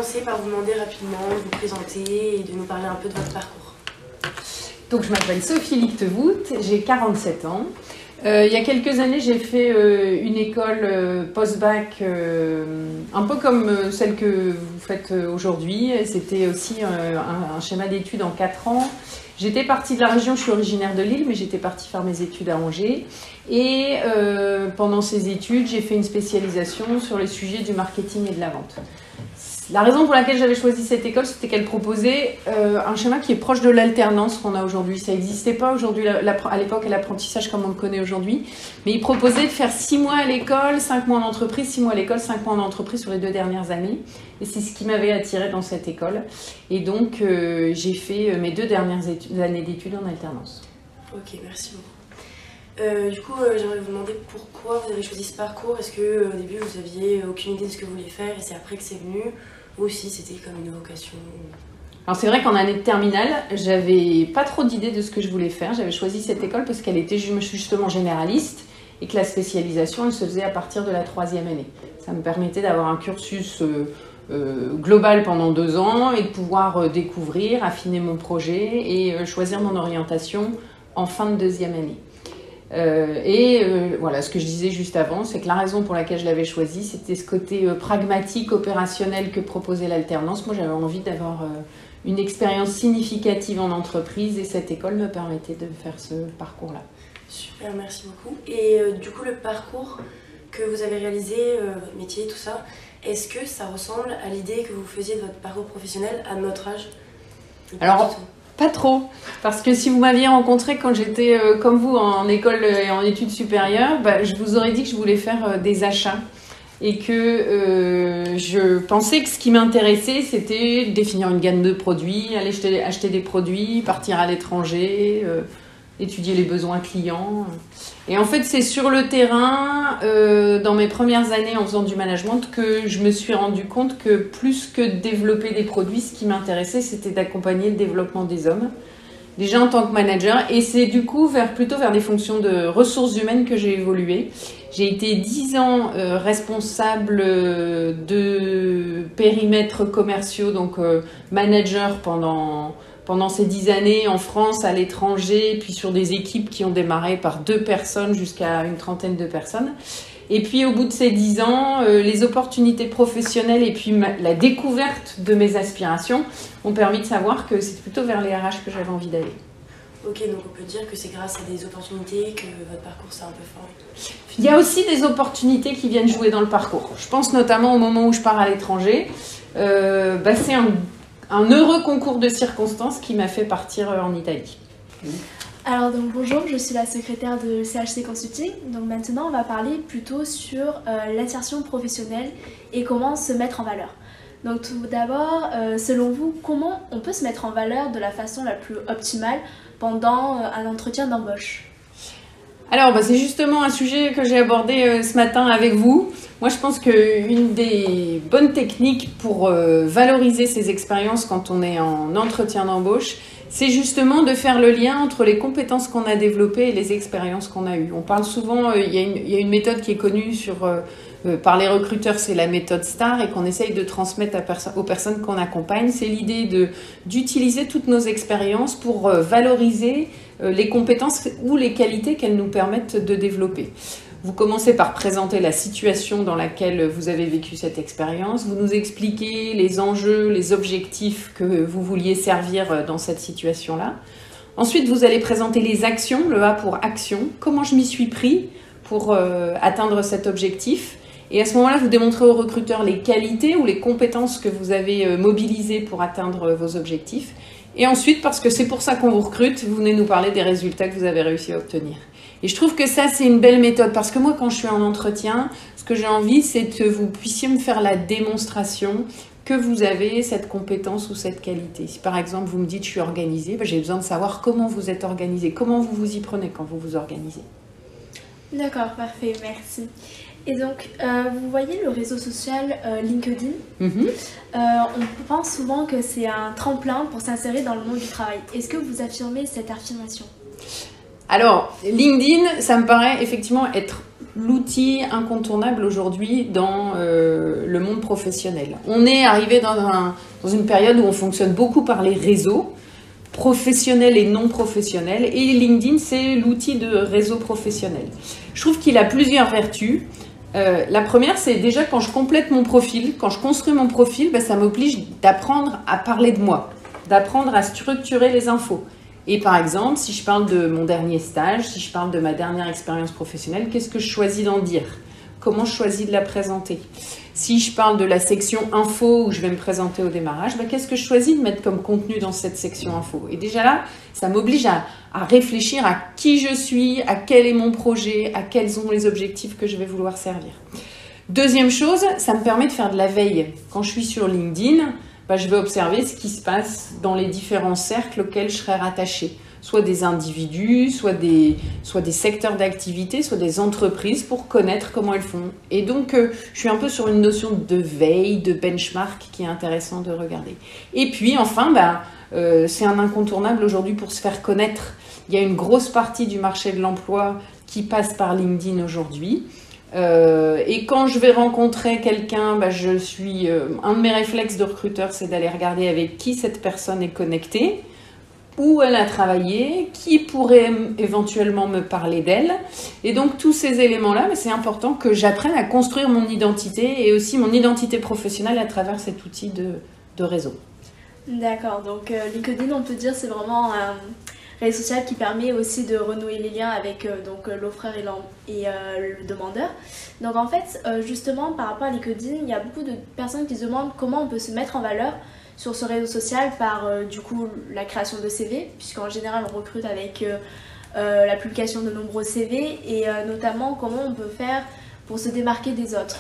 commencer par vous demander rapidement de vous présenter et de nous parler un peu de votre parcours. Donc, je m'appelle Sophie Lichtvoet, j'ai 47 ans. Il y a quelques années, j'ai fait une école post-bac un peu comme celle que vous faites aujourd'hui. C'était aussi un schéma d'études en 4 ans. J'étais partie de la région, je suis originaire de Lille, mais j'étais partie faire mes études à Angers. Et pendant ces études, j'ai fait une spécialisation sur les sujets du marketing et de la vente. La raison pour laquelle j'avais choisi cette école, c'était qu'elle proposait un schéma qui est proche de l'alternance qu'on a aujourd'hui. Ça n'existait pas aujourd'hui à l'époque à l'apprentissage comme on le connaît aujourd'hui, mais il proposait de faire 6 mois à l'école, 5 mois en entreprise, 6 mois à l'école, 5 mois en entreprise sur les 2 dernières années. Et c'est ce qui m'avait attirée dans cette école. Et donc j'ai fait mes 2 dernières années d'études en alternance. Ok, merci beaucoup. Du coup, j'aimerais vous demander pourquoi vous avez choisi ce parcours. Est-ce qu'au début, vous aviez aucune idée de ce que vous vouliez faire et c'est après que c'est venu? Ou si c'était comme une vocation? Alors c'est vrai qu'en année de terminale, j'avais pas trop d'idées de ce que je voulais faire. J'avais choisi cette école parce qu'elle était justement généraliste et que la spécialisation, elle se faisait à partir de la 3e année. Ça me permettait d'avoir un cursus global pendant 2 ans et de pouvoir découvrir, affiner mon projet et choisir mon orientation en fin de 2e année. Voilà, ce que je disais juste avant, c'est que la raison pour laquelle je l'avais choisi, c'était ce côté pragmatique, opérationnel que proposait l'alternance. Moi, j'avais envie d'avoir une expérience significative en entreprise et cette école me permettait de faire ce parcours-là. Super, merci beaucoup. Et du coup, le parcours que vous avez réalisé, votre métier, tout ça, est-ce que ça ressemble à l'idée que vous faisiez de votre parcours professionnel à notre âge? Alors, pas trop, parce que si vous m'aviez rencontré quand j'étais comme vous en école et en études supérieures, je vous aurais dit que je voulais faire des achats et que je pensais que ce qui m'intéressait, c'était définir une gamme de produits, aller acheter des produits, partir à l'étranger, étudier les besoins clients. Et en fait, c'est sur le terrain, dans mes premières années en faisant du management, que je me suis rendu compte que plus que de développer des produits, ce qui m'intéressait, c'était d'accompagner le développement des hommes, déjà en tant que manager. Et c'est du coup plutôt vers des fonctions de ressources humaines que j'ai évolué. J'ai été 10 ans responsable de périmètres commerciaux, donc manager pendant ces 10 années en France, à l'étranger, puis sur des équipes qui ont démarré par 2 personnes jusqu'à une trentaine de personnes. Et puis au bout de ces 10 ans, les opportunités professionnelles et puis la découverte de mes aspirations ont permis de savoir que c'est plutôt vers les RH que j'avais envie d'aller. Ok, donc on peut dire que c'est grâce à des opportunités que votre parcours s'est un peu fort. Il y a aussi des opportunités qui viennent jouer dans le parcours. Je pense notamment au moment où je pars à l'étranger. C'est un heureux concours de circonstances qui m'a fait partir en Italie. Alors donc bonjour, je suis la secrétaire de CHC Consulting. Donc maintenant on va parler plutôt sur l'insertion professionnelle et comment se mettre en valeur. Donc tout d'abord, selon vous, comment on peut se mettre en valeur de la façon la plus optimale pendant un entretien d'embauche? Alors, c'est justement un sujet que j'ai abordé ce matin avec vous. Moi, je pense qu'une des bonnes techniques pour valoriser ses expériences quand on est en entretien d'embauche, c'est justement de faire le lien entre les compétences qu'on a développées et les expériences qu'on a eues. On parle souvent, il y a une méthode qui est connue par les recruteurs, c'est la méthode STAR et qu'on essaye de transmettre aux personnes qu'on accompagne. C'est l'idée d'utiliser toutes nos expériences pour valoriser les compétences ou les qualités qu'elles nous permettent de développer. Vous commencez par présenter la situation dans laquelle vous avez vécu cette expérience, vous nous expliquez les enjeux, les objectifs que vous vouliez servir dans cette situation-là. Ensuite, vous allez présenter les actions, le A pour action, comment je m'y suis pris pour atteindre cet objectif. Et à ce moment-là, vous démontrez aux recruteurs les qualités ou les compétences que vous avez mobilisées pour atteindre vos objectifs. Et ensuite, parce que c'est pour ça qu'on vous recrute, vous venez nous parler des résultats que vous avez réussi à obtenir. Et je trouve que ça, c'est une belle méthode parce que moi, quand je suis en entretien, ce que j'ai envie, c'est que vous puissiez me faire la démonstration que vous avez cette compétence ou cette qualité. Si par exemple, vous me dites « je suis organisée », j'ai besoin de savoir comment vous êtes organisé, comment vous vous y prenez quand vous vous organisez. D'accord, parfait, merci. Et donc, vous voyez le réseau social LinkedIn, on pense souvent que c'est un tremplin pour s'insérer dans le monde du travail. Est-ce que vous affirmez cette affirmation? Alors, LinkedIn, ça me paraît effectivement être l'outil incontournable aujourd'hui dans le monde professionnel. On est arrivé dans une période où on fonctionne beaucoup par les réseaux, professionnels et non professionnels, et LinkedIn, c'est l'outil de réseau professionnel. Je trouve qu'il a plusieurs vertus. La première, c'est déjà quand je complète mon profil, quand je construis mon profil, ça m'oblige d'apprendre à parler de moi, d'apprendre à structurer les infos. Et par exemple, si je parle de mon dernier stage, si je parle de ma dernière expérience professionnelle, qu'est-ce que je choisis d'en dire? Comment je choisis de la présenter? Si je parle de la section info où je vais me présenter au démarrage, qu'est-ce que je choisis de mettre comme contenu dans cette section info? Et déjà là, ça m'oblige à réfléchir à qui je suis, à quel est mon projet, à quels sont les objectifs que je vais vouloir servir. Deuxième chose, ça me permet de faire de la veille. Quand je suis sur LinkedIn, je vais observer ce qui se passe dans les différents cercles auxquels je serai rattachée. Soit des individus, soit des secteurs d'activité, soit des entreprises pour connaître comment elles font. Et donc, je suis un peu sur une notion de veille, de benchmark qui est intéressant de regarder. Et puis, enfin, c'est un incontournable aujourd'hui pour se faire connaître. Il y a une grosse partie du marché de l'emploi qui passe par LinkedIn aujourd'hui. Et quand je vais rencontrer quelqu'un, un de mes réflexes de recruteur, c'est d'aller regarder avec qui cette personne est connectée, où elle a travaillé, qui pourrait éventuellement me parler d'elle. Et donc tous ces éléments-là, c'est important que j'apprenne à construire mon identité et aussi mon identité professionnelle à travers cet outil de réseau. D'accord, donc LinkedIn, on peut dire, c'est vraiment un réseau social qui permet aussi de renouer les liens avec l'offreur et le demandeur. Donc en fait, justement, par rapport à LinkedIn, il y a beaucoup de personnes qui se demandent comment on peut se mettre en valeur sur ce réseau social par la création de CV, puisqu'en général on recrute avec la publication de nombreux CV et notamment comment on peut faire pour se démarquer des autres.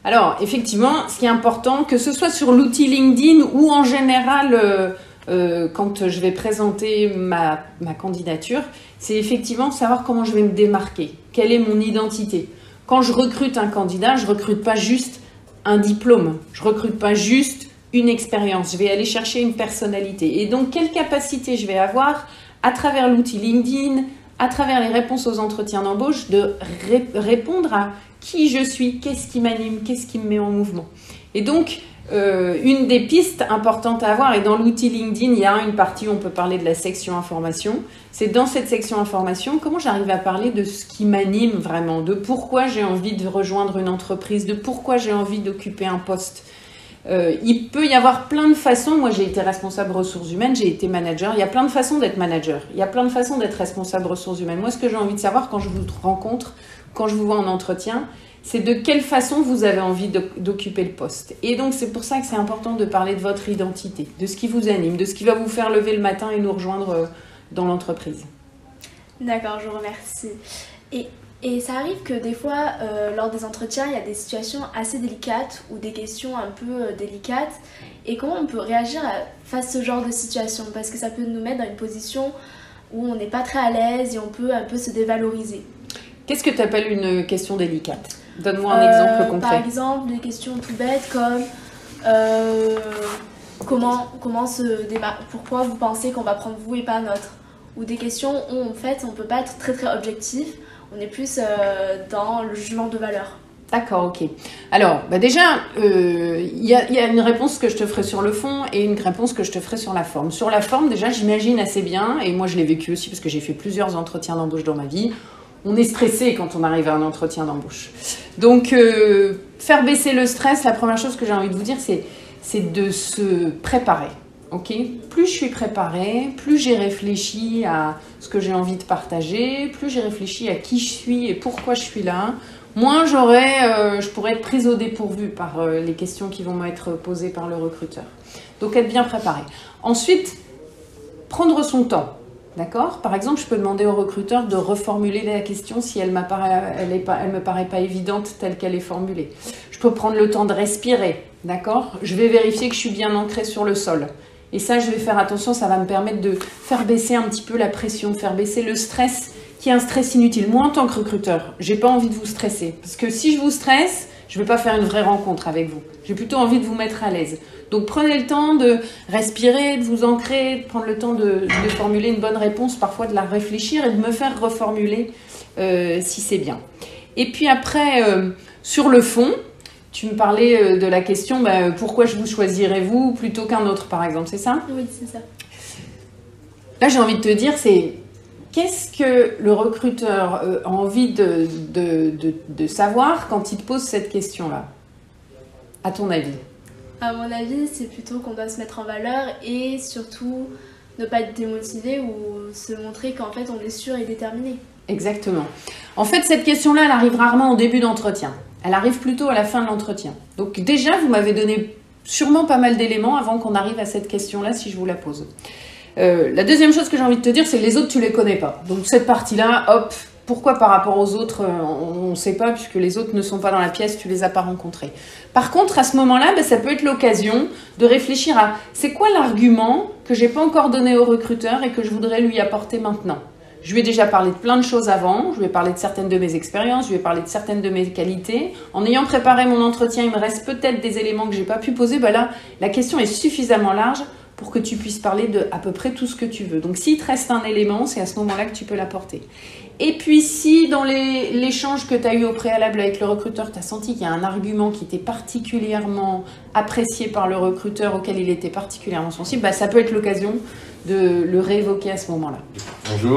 Alors effectivement, ce qui est important, que ce soit sur l'outil LinkedIn ou en général quand je vais présenter ma candidature, c'est effectivement savoir comment je vais me démarquer, quelle est mon identité. Quand je recrute un candidat, je ne recrute pas juste un diplôme, je ne recrute pas juste une expérience, je vais aller chercher une personnalité. Et donc, quelle capacité je vais avoir à travers l'outil LinkedIn, à travers les réponses aux entretiens d'embauche, de répondre à qui je suis, qu'est-ce qui m'anime, qu'est-ce qui me met en mouvement. Et donc, une des pistes importantes à avoir, et dans l'outil LinkedIn, il y a une partie où on peut parler de la section information, c'est dans cette section information, comment j'arrive à parler de ce qui m'anime vraiment, de pourquoi j'ai envie de rejoindre une entreprise, de pourquoi j'ai envie d'occuper un poste. Il peut y avoir plein de façons. Moi, j'ai été responsable ressources humaines, j'ai été manager. Il y a plein de façons d'être manager. Il y a plein de façons d'être responsable ressources humaines. Moi, ce que j'ai envie de savoir quand je vous rencontre, quand je vous vois en entretien, c'est de quelle façon vous avez envie d'occuper le poste. Et donc, c'est pour ça que c'est important de parler de votre identité, de ce qui vous anime, de ce qui va vous faire lever le matin et nous rejoindre dans l'entreprise. D'accord, je vous remercie. Et ça arrive que des fois, lors des entretiens, il y a des situations assez délicates ou des questions un peu délicates. Et comment on peut réagir face à ce genre de situation? Parce que ça peut nous mettre dans une position où on n'est pas très à l'aise et on peut un peu se dévaloriser. Qu'est-ce que tu appelles une question délicate? Donne-moi un exemple concret. Par exemple, des questions tout bêtes comme pourquoi vous pensez qu'on va prendre vous et pas un autre? Ou des questions où en fait on ne peut pas être très très objectif. On est plus dans le jugement de valeur. D'accord, ok. Alors, déjà, il y a une réponse que je te ferai sur le fond et une réponse que je te ferai sur la forme. Sur la forme, déjà, j'imagine assez bien, et moi je l'ai vécu aussi parce que j'ai fait plusieurs entretiens d'embauche dans ma vie, on est stressé quand on arrive à un entretien d'embauche. Donc, faire baisser le stress, la première chose que j'ai envie de vous dire, c'est de se préparer. Okay. Plus je suis préparée, plus j'ai réfléchi à ce que j'ai envie de partager, plus j'ai réfléchi à qui je suis et pourquoi je suis là, moins je pourrais être prise au dépourvu par les questions qui vont m'être posées par le recruteur. Donc être bien préparé. Ensuite, prendre son temps. D'accord ? Par exemple, je peux demander au recruteur de reformuler la question si elle me paraît pas évidente telle qu'elle est formulée. Je peux prendre le temps de respirer. D'accord ? Je vais vérifier que je suis bien ancrée sur le sol. Et ça, je vais faire attention, ça va me permettre de faire baisser un petit peu la pression, de faire baisser le stress, qui est un stress inutile. Moi, en tant que recruteur, j'ai pas envie de vous stresser. Parce que si je vous stresse, je vais pas faire une vraie rencontre avec vous. J'ai plutôt envie de vous mettre à l'aise. Donc, prenez le temps de respirer, de vous ancrer, de prendre le temps de formuler une bonne réponse, parfois de la réfléchir et de me faire reformuler si c'est bien. Et puis après, sur le fond, tu me parlais de la question pourquoi je vous choisirais vous plutôt qu'un autre, par exemple, c'est ça? Oui, c'est ça. Là, j'ai envie de te dire, c'est qu'est-ce que le recruteur a envie de savoir quand il te pose cette question-là, à ton avis? À mon avis, c'est plutôt qu'on doit se mettre en valeur et surtout ne pas être démotivé ou se montrer qu'en fait on est sûr et déterminé. Exactement. En fait, cette question-là, elle arrive rarement au début d'entretien. Elle arrive plutôt à la fin de l'entretien. Donc déjà, vous m'avez donné sûrement pas mal d'éléments avant qu'on arrive à cette question-là, si je vous la pose. La deuxième chose que j'ai envie de te dire, c'est que les autres, tu les connais pas. Donc cette partie-là, hop, pourquoi par rapport aux autres, on ne sait pas, puisque les autres ne sont pas dans la pièce, tu les as pas rencontrés. Par contre, à ce moment-là, ça peut être l'occasion de réfléchir à c'est quoi l'argument que j'ai pas encore donné au recruteur et que je voudrais lui apporter maintenant. Je lui ai déjà parlé de plein de choses avant, je lui ai parlé de certaines de mes expériences, je lui ai parlé de certaines de mes qualités. En ayant préparé mon entretien, il me reste peut-être des éléments que j'ai pas pu poser. Là, la question est suffisamment large pour que tu puisses parler de à peu près tout ce que tu veux. Donc, s'il te reste un élément, c'est à ce moment-là que tu peux l'apporter. Et puis, si dans l'échange que tu as eu au préalable avec le recruteur, tu as senti qu'il y a un argument qui était particulièrement apprécié par le recruteur, auquel il était particulièrement sensible, ça peut être l'occasion de le réévoquer à ce moment-là. Bonjour.